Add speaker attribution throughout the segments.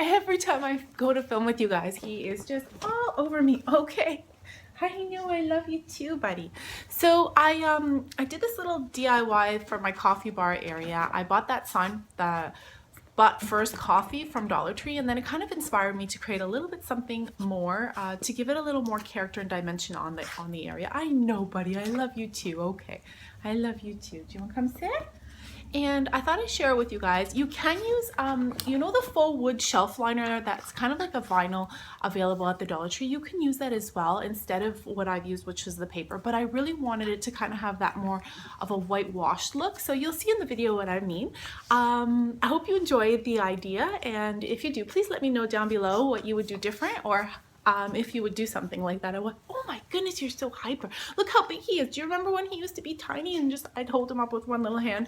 Speaker 1: Every time I go to film with you guys, he is just all over me. Okay. I know, I love you too, buddy. So I did this little DIY for my coffee bar area. I bought that sign, the But First Coffee from Dollar Tree, and then it kind of inspired me to create a little bit something more to give it a little more character and dimension on the area. I know, buddy, I love you too. Okay, I love you too. Do you want to come sit? And I thought I'd share it with you guys. You can use, you know, the faux wood shelf liner that's kind of like a vinyl available at the Dollar Tree. You can use that as well instead of what I've used, which is the paper. But I really wanted it to kind of have that more of a whitewashed look. So you'll see in the video what I mean. I hope you enjoyed the idea. And if you do, please let me know down below what you would do different, or if you would do something like that. I went, oh my goodness, you're so hyper. Look how big he is. Do you remember when he used to be tiny and just I'd hold him up with one little hand?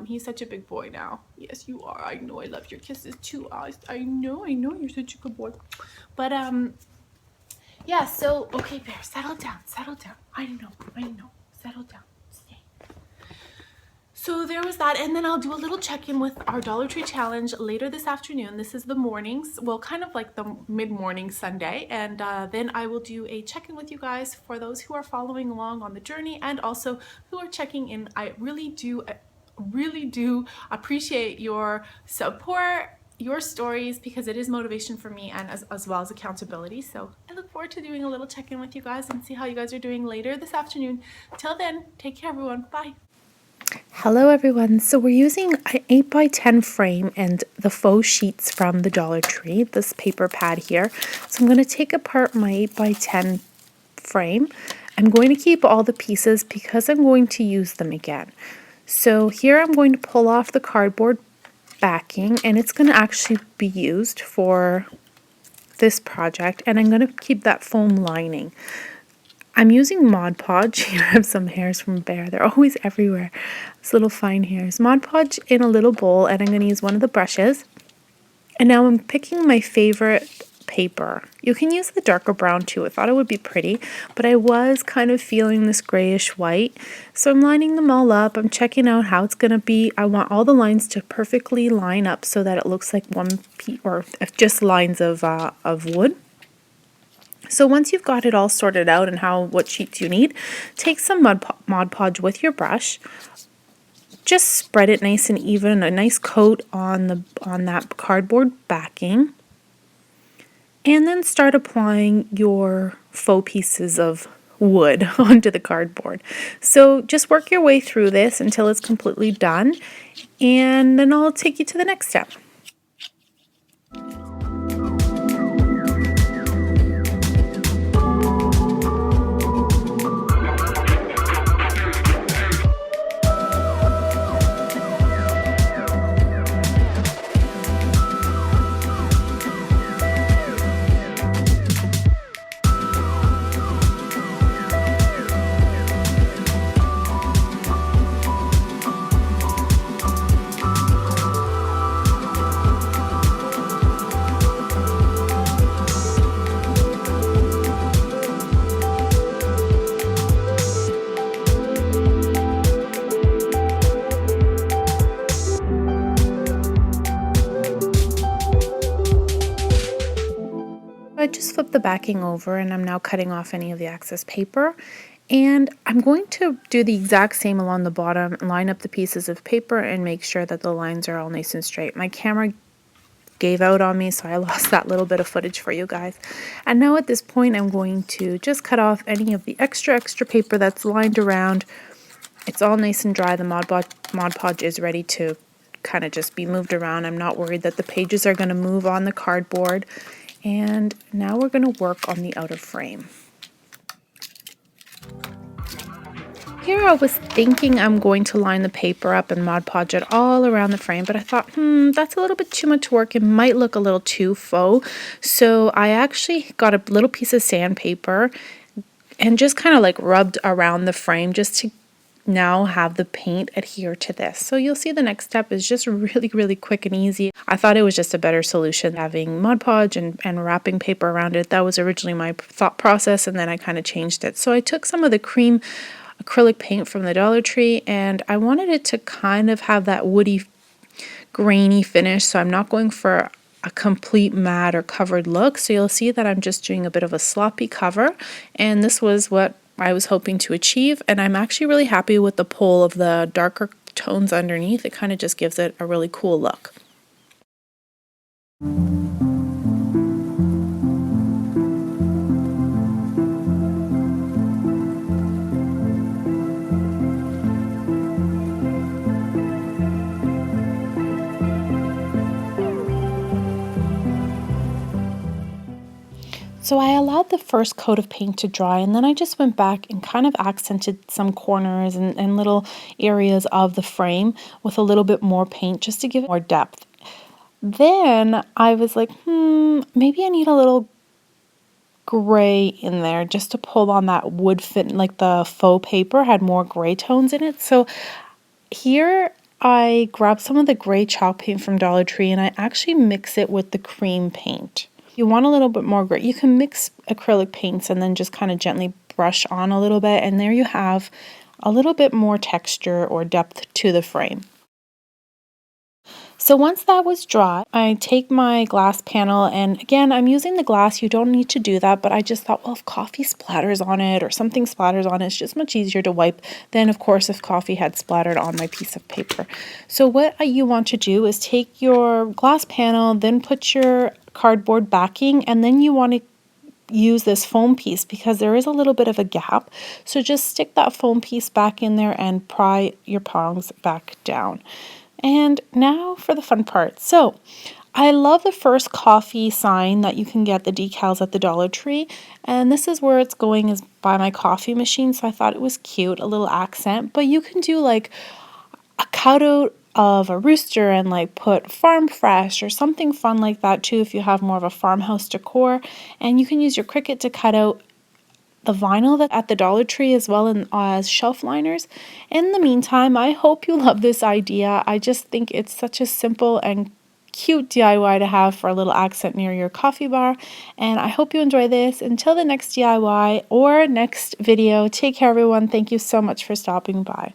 Speaker 1: He's such a big boy now. Yes, you are. I know, I love your kisses too. I know you're such a good boy. But yeah, so okay, Bear, settle down. I know, settle down. So there was that, and then I'll do a little check-in with our Dollar Tree challenge later this afternoon. This is the mornings, well, kind of like the mid-morning Sunday, and then I will do a check-in with you guys for those who are following along on the journey and also who are checking in. I really do appreciate your support, your stories, because it is motivation for me and as well as accountability. So I look forward to doing a little check-in with you guys and see how you guys are doing later this afternoon. Till then, take care, everyone. Bye.
Speaker 2: Hello everyone, so we're using an 8x10 frame and the faux sheets from the Dollar Tree, this paper pad here. So I'm going to take apart my 8x10 frame. I'm going to keep all the pieces because I'm going to use them again. So here I'm going to pull off the cardboard backing, and it's going to actually be used for this project, and I'm going to keep that foam lining. I'm using Mod Podge. Here I have some hairs from Bear. They're always everywhere. These little fine hairs. Mod Podge in a little bowl, and I'm going to use one of the brushes. And now I'm picking my favorite paper. You can use the darker brown too. I thought it would be pretty, but I was kind of feeling this grayish white. So I'm lining them all up. I'm checking out how it's going to be. I want all the lines to perfectly line up so that it looks like one piece, or just lines of wood. So once you've got it all sorted out and what sheets you need, take some Mod Podge with your brush. Just spread it nice and even, a nice coat on that cardboard backing. And then start applying your faux pieces of wood onto the cardboard. So just work your way through this until it's completely done, and then I'll take you to the next step. I just flipped the backing over, and I'm now cutting off any of the excess paper, and I'm going to do the exact same along the bottom, line up the pieces of paper and make sure that the lines are all nice and straight. My camera gave out on me, so I lost that little bit of footage for you guys. And now at this point I'm going to just cut off any of the extra paper that's lined around. It's all nice and dry. The Mod Podge is ready to kind of just be moved around. I'm not worried that the pages are going to move on the cardboard. And now we're going to work on the outer frame. Here I was thinking I'm going to line the paper up and Mod Podge it all around the frame, but I thought, that's a little bit too much work. It might look a little too faux. So I actually got a little piece of sandpaper and just kind of like rubbed around the frame just to now have the paint adhere to this. So you'll see the next step is just really quick and easy. I thought it was just a better solution having Mod Podge and wrapping paper around it. That was originally my thought process, and then I kind of changed it. So I took some of the cream acrylic paint from the Dollar Tree, and I wanted it to kind of have that woody grainy finish, so I'm not going for a complete matte or covered look. So you'll see that I'm just doing a bit of a sloppy cover, and this was what I was hoping to achieve, and I'm actually really happy with the pull of the darker tones underneath. It kind of just gives it a really cool look. So I allowed the first coat of paint to dry, and then I just went back and kind of accented some corners and little areas of the frame with a little bit more paint just to give it more depth. Then I was like, maybe I need a little gray in there just to pull on that wood fit, like the faux paper had more gray tones in it. So here I grabbed some of the gray chalk paint from Dollar Tree and I actually mix it with the cream paint. You want a little bit more gray. You can mix acrylic paints and then just kind of gently brush on a little bit, and there you have a little bit more texture or depth to the frame. So once that was dry, I take my glass panel, and again, I'm using the glass. You don't need to do that, but I just thought, well, if coffee splatters on it or something splatters on it, it's just much easier to wipe than, of course, if coffee had splattered on my piece of paper. So what you want to do is take your glass panel, then put your cardboard backing, and then you want to use this foam piece because there is a little bit of a gap. So just stick that foam piece back in there and pry your prongs back down. And now for the fun part. So I love the first coffee sign that you can get, the decals at the Dollar Tree. And this is where it's going, is by my coffee machine. So I thought it was cute, a little accent. But you can do like a cutout of a rooster and like put farm fresh or something fun like that too if you have more of a farmhouse decor. And you can use your Cricut to cut out the vinyl that at the Dollar Tree as well as shelf liners. In the meantime, I hope you love this idea. I just think it's such a simple and cute DIY to have for a little accent near your coffee bar, and I hope you enjoy this. Until the next DIY or next video, take care everyone. Thank you so much for stopping by.